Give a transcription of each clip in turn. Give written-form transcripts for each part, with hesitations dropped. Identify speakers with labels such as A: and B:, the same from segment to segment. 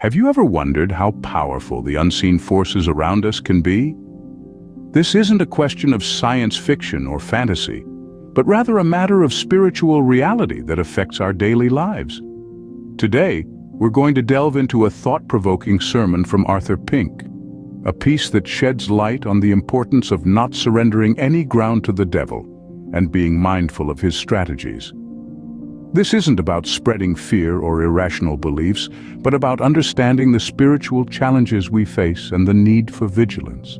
A: Have you ever wondered how powerful the unseen forces around us can be? This isn't a question of science fiction or fantasy, but rather a matter of spiritual reality that affects our daily lives. Today, we're going to delve into a thought-provoking sermon from Arthur Pink, a piece that sheds light on the importance of not surrendering any ground to the devil and being mindful of his strategies. This isn't about spreading fear or irrational beliefs, but about understanding the spiritual challenges we face and the need for vigilance.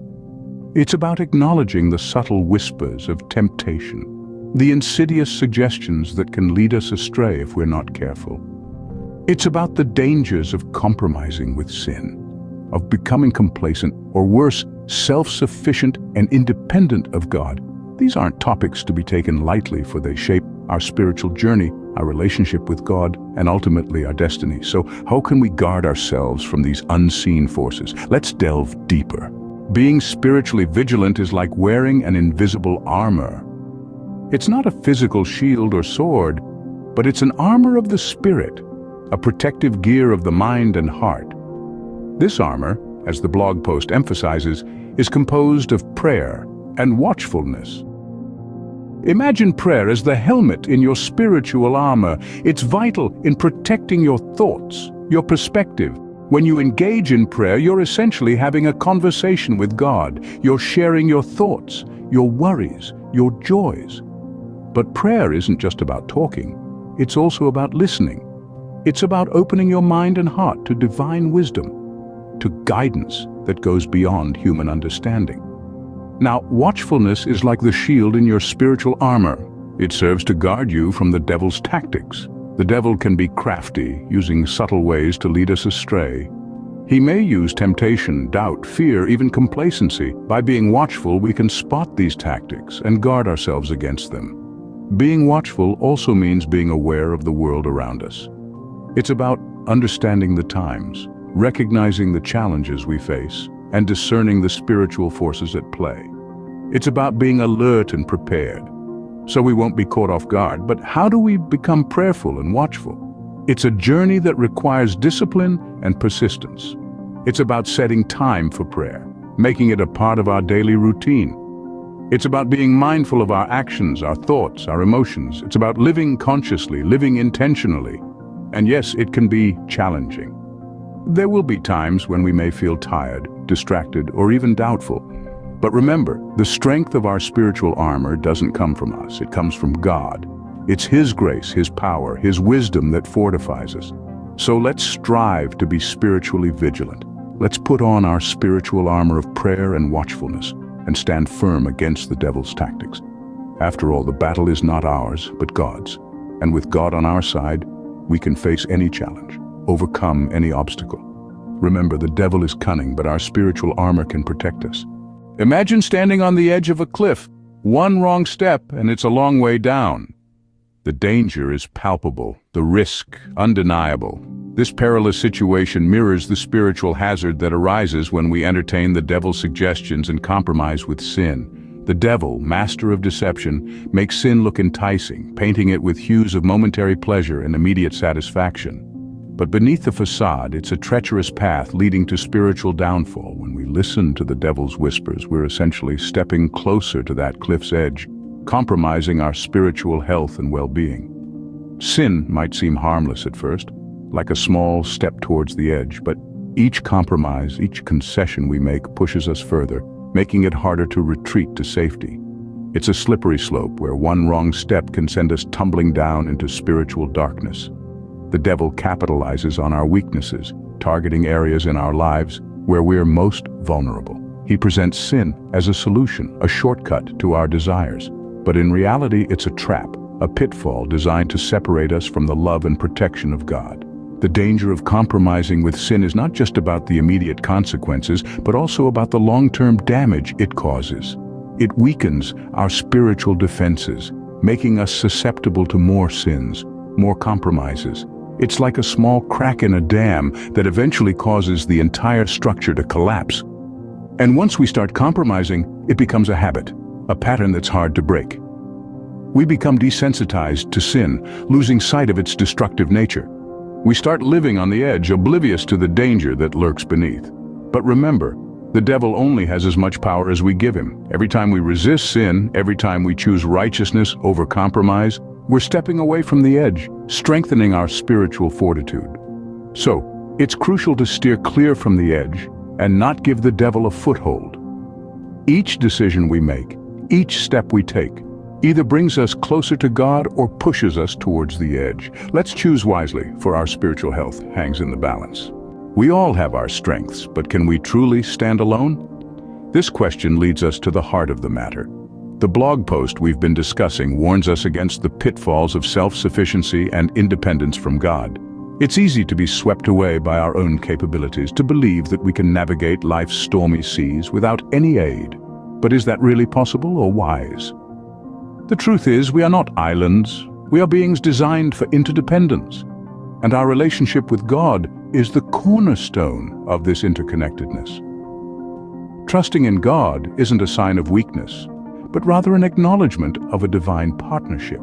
A: It's about acknowledging the subtle whispers of temptation, the insidious suggestions that can lead us astray if we're not careful. It's about the dangers of compromising with sin, of becoming complacent, or worse, self-sufficient and independent of God. These aren't topics to be taken lightly, for they shape our spiritual journey, our relationship with God, and ultimately our destiny. So how can we guard ourselves from these unseen forces? Let's delve deeper. Being spiritually vigilant is like wearing an invisible armor. It's not a physical shield or sword, but it's an armor of the spirit, a protective gear of the mind and heart. This armor, as the blog post emphasizes, is composed of prayer and watchfulness. Imagine prayer as the helmet in your spiritual armor. It's vital in protecting your thoughts, your perspective. When you engage in prayer, you're essentially having a conversation with God. You're sharing your thoughts, your worries, your joys. But prayer isn't just about talking. It's also about listening. It's about opening your mind and heart to divine wisdom, to guidance that goes beyond human understanding. Now, watchfulness is like the shield in your spiritual armor. It serves to guard you from the devil's tactics. The devil can be crafty, using subtle ways to lead us astray. He may use temptation, doubt, fear, even complacency. By being watchful, we can spot these tactics and guard ourselves against them. Being watchful also means being aware of the world around us. It's about understanding the times, recognizing the challenges we face, and discerning the spiritual forces at play. It's about being alert and prepared, so we won't be caught off guard. But how do we become prayerful and watchful? It's a journey that requires discipline and persistence. It's about setting time for prayer, making it a part of our daily routine. It's about being mindful of our actions, our thoughts, our emotions. It's about living consciously, living intentionally. And yes, it can be challenging. There will be times when we may feel tired, distracted, or even doubtful. But remember, the strength of our spiritual armor doesn't come from us. It comes from God. It's His grace, His power, His wisdom that fortifies us. So let's strive to be spiritually vigilant. Let's put on our spiritual armor of prayer and watchfulness and stand firm against the devil's tactics. After all, the battle is not ours, but God's. And with God on our side, we can face any challenge, overcome any obstacle. Remember, the devil is cunning, but our spiritual armor can protect us. Imagine standing on the edge of a cliff. One wrong step, and it's a long way down. The danger is palpable, the risk undeniable. This perilous situation mirrors the spiritual hazard that arises when we entertain the devil's suggestions and compromise with sin. The devil, master of deception, makes sin look enticing, painting it with hues of momentary pleasure and immediate satisfaction. But beneath the facade, it's a treacherous path leading to spiritual downfall. When we listen to the devil's whispers, we're essentially stepping closer to that cliff's edge, compromising our spiritual health and well-being. Sin might seem harmless at first, like a small step towards the edge, but each compromise, each concession we make pushes us further, making it harder to retreat to safety. It's a slippery slope where one wrong step can send us tumbling down into spiritual darkness. The devil capitalizes on our weaknesses, targeting areas in our lives where we're most vulnerable. He presents sin as a solution, a shortcut to our desires. But in reality, it's a trap, a pitfall designed to separate us from the love and protection of God. The danger of compromising with sin is not just about the immediate consequences, but also about the long-term damage it causes. It weakens our spiritual defenses, making us susceptible to more sins, more compromises. It's like a small crack in a dam that eventually causes the entire structure to collapse. And once we start compromising, it becomes a habit, a pattern that's hard to break. We become desensitized to sin, losing sight of its destructive nature. We start living on the edge, oblivious to the danger that lurks beneath. But remember, the devil only has as much power as we give him. Every time we resist sin, every time we choose righteousness over compromise, we're stepping away from the edge, strengthening our spiritual fortitude. So, it's crucial to steer clear from the edge and not give the devil a foothold. Each decision we make, each step we take, either brings us closer to God or pushes us towards the edge. Let's choose wisely, for our spiritual health hangs in the balance. We all have our strengths, but can we truly stand alone? This question leads us to the heart of the matter. The blog post we've been discussing warns us against the pitfalls of self-sufficiency and independence from God. It's easy to be swept away by our own capabilities, to believe that we can navigate life's stormy seas without any aid. But is that really possible or wise? The truth is, we are not islands. We are beings designed for interdependence. And our relationship with God is the cornerstone of this interconnectedness. Trusting in God isn't a sign of weakness, but rather an acknowledgement of a divine partnership.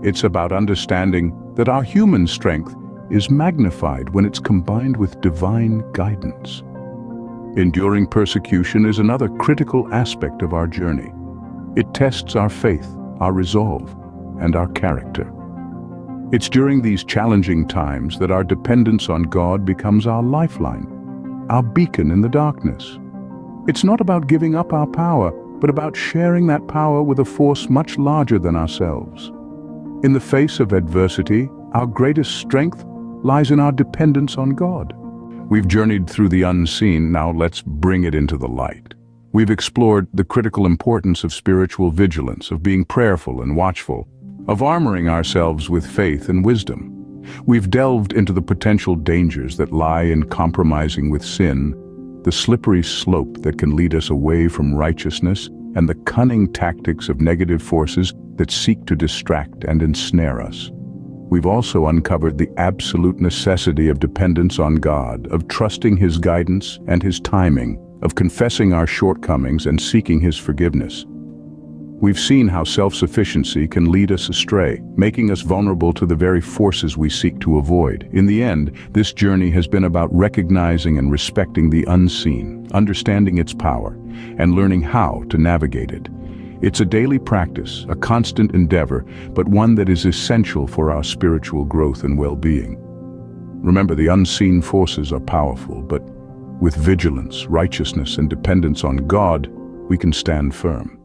A: It's about understanding that our human strength is magnified when it's combined with divine guidance. Enduring persecution is another critical aspect of our journey. It tests our faith, our resolve, and our character. It's during these challenging times that our dependence on God becomes our lifeline, our beacon in the darkness. It's not about giving up our power, but about sharing that power with a force much larger than ourselves. In the face of adversity, our greatest strength lies in our dependence on God. We've journeyed through the unseen, now let's bring it into the light. We've explored the critical importance of spiritual vigilance, of being prayerful and watchful, of armoring ourselves with faith and wisdom. We've delved into the potential dangers that lie in compromising with sin, the slippery slope that can lead us away from righteousness, and the cunning tactics of negative forces that seek to distract and ensnare us. We've also uncovered the absolute necessity of dependence on God, of trusting His guidance and His timing, of confessing our shortcomings and seeking His forgiveness. We've seen how self-sufficiency can lead us astray, making us vulnerable to the very forces we seek to avoid. In the end, this journey has been about recognizing and respecting the unseen, understanding its power, and learning how to navigate it. It's a daily practice, a constant endeavor, but one that is essential for our spiritual growth and well-being. Remember, the unseen forces are powerful, but with vigilance, righteousness, and dependence on God, we can stand firm.